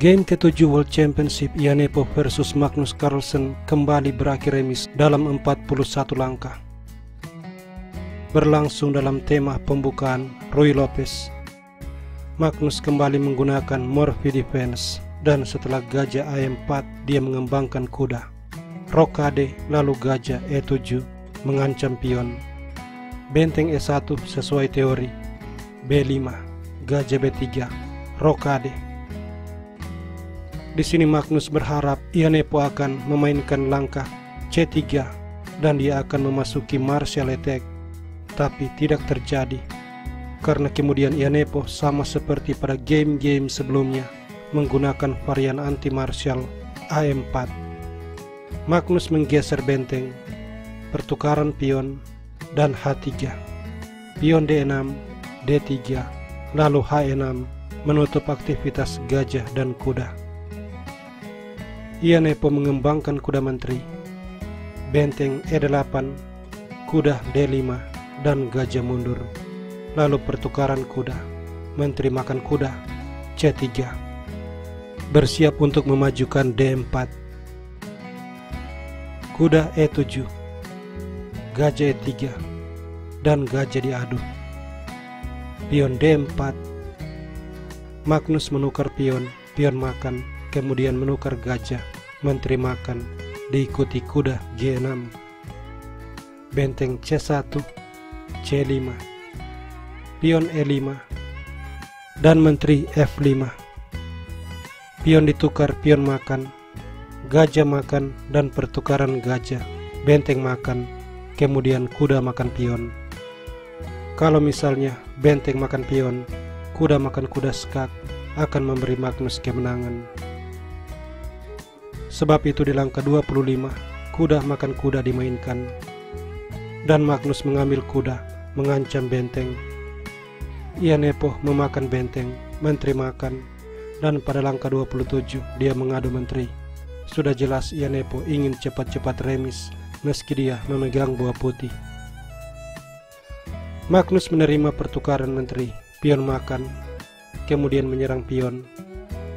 Game ke-7 World Championship Yanepo versus Magnus Carlsen kembali berakhir remis dalam 41 langkah. Berlangsung dalam tema pembukaan Ruy Lopez, Magnus kembali menggunakan Morphy Defense, dan setelah gajah A4 dia mengembangkan kuda Rokade, lalu gajah E7 mengancam pion, benteng E1 sesuai teori, B5, gajah B3, Rokade. Di sini Magnus berharap Yanepo akan memainkan langkah C3 dan dia akan memasuki martial attack, tapi tidak terjadi karena kemudian Yanepo sama seperti pada game-game sebelumnya menggunakan varian anti-martial A4. Magnus menggeser benteng, pertukaran pion, dan H3, pion D6, D3, lalu H6 menutup aktivitas gajah dan kuda. Yanepo mengembangkan kuda menteri, benteng E8, kuda D5, dan gajah mundur. Lalu pertukaran kuda, menteri makan kuda, C3. Bersiap untuk memajukan D4. Kuda E7, gajah E3, dan gajah diadu. Pion D4. Magnus menukar pion, pion makan, kemudian menukar gajah, menteri makan, diikuti kuda G6, benteng C1, C5, pion E5, dan menteri F5. Pion ditukar, pion makan, gajah makan, dan pertukaran gajah, benteng makan, kemudian kuda makan pion. Kalau misalnya benteng makan pion, kuda makan kuda skak, akan memberi Magnus kemenangan. Sebab itu di langkah 25, kuda makan kuda dimainkan, dan Magnus mengambil kuda, mengancam benteng. Yanepo memakan benteng, menteri makan, dan pada langkah 27 dia mengadu menteri. Sudah jelas Yanepo ingin cepat-cepat remis meski dia memegang buah putih. Magnus menerima pertukaran menteri, pion makan, kemudian menyerang pion.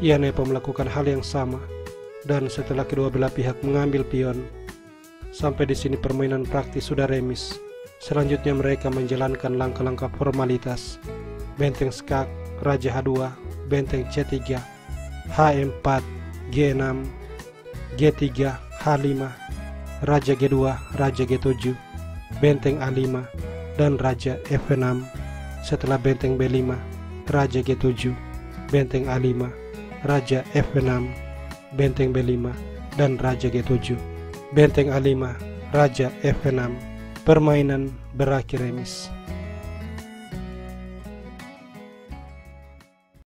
Yanepo melakukan hal yang sama, dan setelah kedua belah pihak mengambil pion, sampai di sini permainan praktis sudah remis. Selanjutnya mereka menjalankan langkah-langkah formalitas, benteng skak, raja H2, benteng C3, H4, G6, G3, H5, raja G2, raja G7, benteng A5, dan raja F6. Setelah benteng B5, raja G7, benteng A5, raja F6, benteng B5, dan raja G7, benteng A5, raja F6. Permainan berakhir remis.